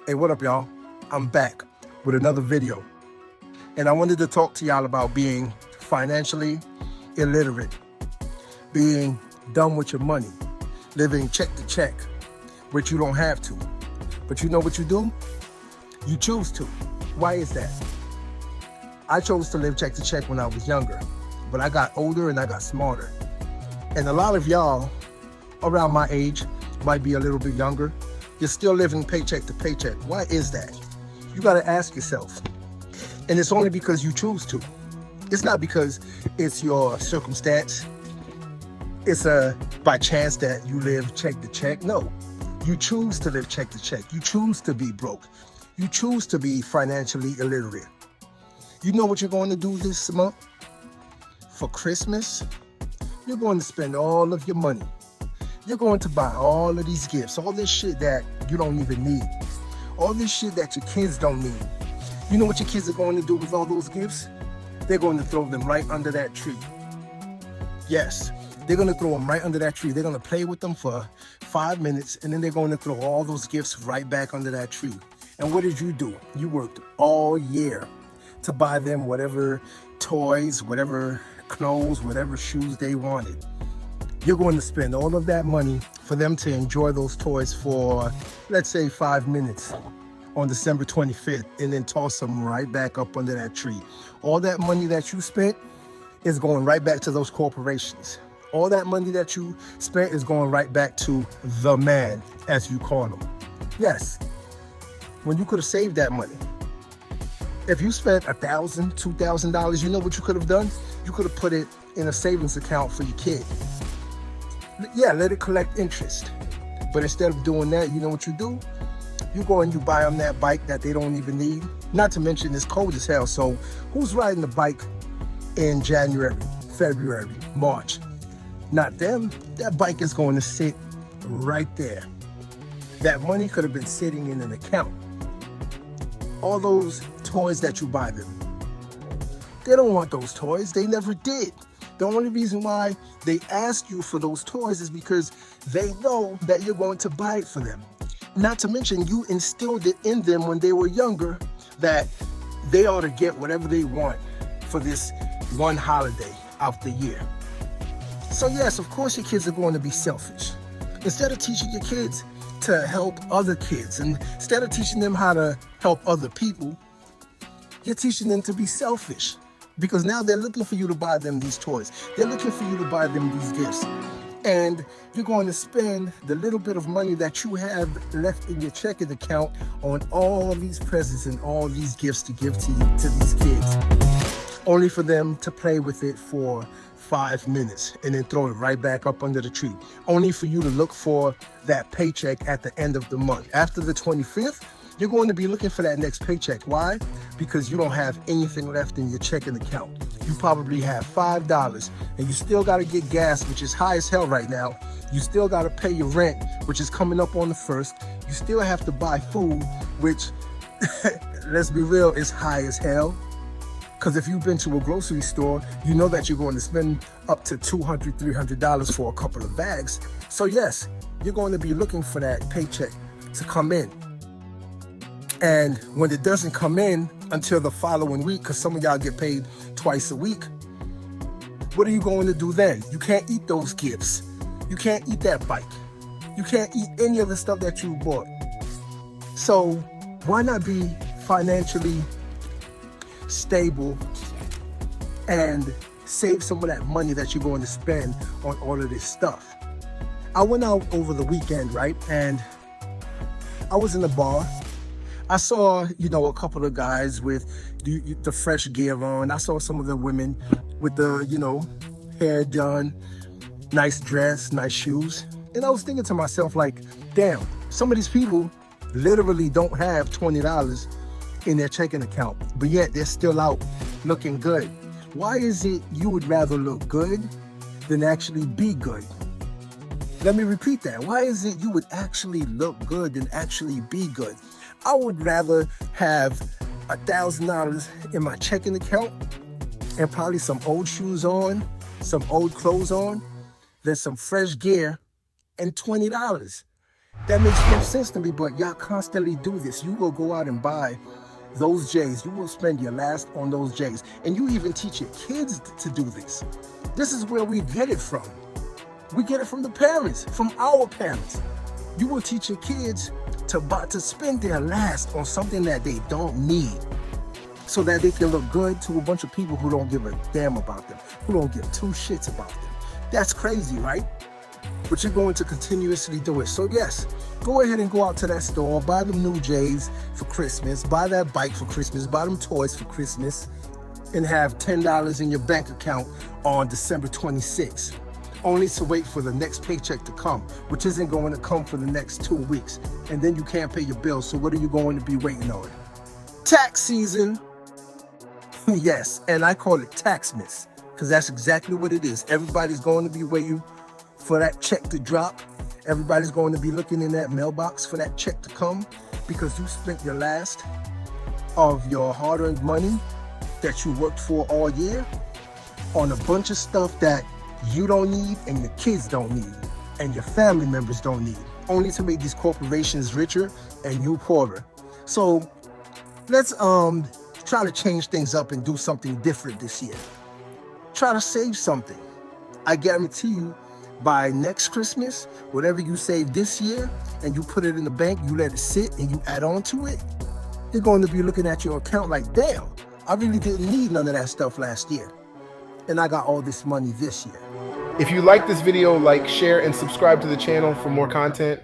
Hey, what up, y'all? I'm back with another video. And I wanted to talk to y'all about being financially illiterate, being done with your money, living check to check, which you don't have to. But you know what you do? You choose to. Why is that? I chose to live check to check when I was younger, but I got older and I got smarter. And a lot of y'all around my age might be a little bit younger. You're still living paycheck to paycheck. Why is that? You got to ask yourself. And it's only because you choose to. It's not because it's your circumstance. It's by chance that you live check to check. No, you choose to live check to check. You choose to be broke. You choose to be financially illiterate. You know what you're going to do this month? For Christmas, you're going to spend all of your money. You're going to buy all of these gifts, all this shit that you don't even need, all this shit that your kids don't need. You know what your kids are going to do with all those gifts? They're going to throw them right under that tree. Yes, they're going to throw them right under that tree. They're going to play with them for 5 minutes, and then they're going to throw all those gifts right back under that tree. And what did you do? You worked all year to buy them whatever toys, whatever clothes, whatever shoes they wanted. You're going to spend all of that money for them to enjoy those toys for, let's say, 5 minutes on December 25th, and then toss them right back up under that tree. All that money that you spent is going right back to those corporations. All that money that you spent is going right back to the man, as you call him. Yes, when you could have saved that money. If you spent $1,000, $2,000, you know what you could have done? You could have put it in a savings account for your kid. Yeah, let it collect interest. But instead of doing that, you know what you do? You go and you buy them that bike that they don't even need. Not to mention it's cold as hell. So who's riding the bike in January, February, March? Not them. That bike is going to sit right there. That money could have been sitting in an account. All those toys that you buy them, they don't want those toys. They never did. The only reason why they ask you for those toys is because they know that you're going to buy it for them. Not to mention, you instilled it in them when they were younger that they ought to get whatever they want for this one holiday out the year. So yes, of course your kids are going to be selfish. Instead of teaching your kids to help other kids, and instead of teaching them how to help other people, you're teaching them to be selfish. Because now they're looking for you to buy them these toys. They're looking for you to buy them these gifts. And you're going to spend the little bit of money that you have left in your checking account on all these presents and all these gifts to give to these kids. Only for them to play with it for 5 minutes and then throw it right back up under the tree. Only for you to look for that paycheck at the end of the month. After the 25th, you're going to be looking for that next paycheck. Why? Because you don't have anything left in your checking account. You probably have $5 and you still got to get gas, which is high as hell right now. You still got to pay your rent, which is coming up on the 1st. You still have to buy food, which, let's be real, is high as hell. Because if you've been to a grocery store, you know that you're going to spend up to $200, $300 for a couple of bags. So yes, you're going to be looking for that paycheck to come in. And when it doesn't come in until the following week, because some of y'all get paid twice a week, what are you going to do then? You can't eat those gifts. You can't eat that bike. You can't eat any of the stuff that you bought. So why not be financially stable and save some of that money that you're going to spend on all of this stuff? I went out over the weekend, right? And I was in a bar. I saw, a couple of guys with the fresh gear on. I saw some of the women with the, hair done, nice dress, nice shoes. And I was thinking to myself, like, damn, some of these people literally don't have $20 in their checking account, but yet they're still out looking good. Why is it you would rather look good than actually be good? Let me repeat that. Why is it you would actually look good than actually be good? I would rather have $1,000 in my checking account and probably some old shoes on, some old clothes on, than some fresh gear and $20. That makes no sense to me, but y'all constantly do this. You will go out and buy those J's. You will spend your last on those J's. And you even teach your kids to do this. This is where we get it from. We get it from the parents, from our parents. You will teach your kids to spend their last on something that they don't need, so that they can look good to a bunch of people who don't give a damn about them, who don't give two shits about them. That's crazy, right? But you're going to continuously do it. So yes, go ahead and go out to that store, buy them new J's for Christmas, buy that bike for Christmas, buy them toys for Christmas, and have $10 in your bank account on December 26th, only to wait for the next paycheck to come, which isn't going to come for the next 2 weeks. And then you can't pay your bills, so what are you going to be waiting on? Tax season. Yes, and I call it Taxmas, because that's exactly what it is. Everybody's going to be waiting for that check to drop. Everybody's going to be looking in that mailbox for that check to come, because you spent your last of your hard-earned money that you worked for all year on a bunch of stuff that you don't need and your kids don't need and your family members don't need, only to make these corporations richer and you poorer. So let's try to change things up and do something different this year. Try to save something. I guarantee you, by next Christmas, whatever you save this year and you put it in the bank, you let it sit and you add on to it, you're going to be looking at your account like, damn, I really didn't need none of that stuff last year, and I got all this money this year. If you like this video, like, share, and subscribe to the channel for more content.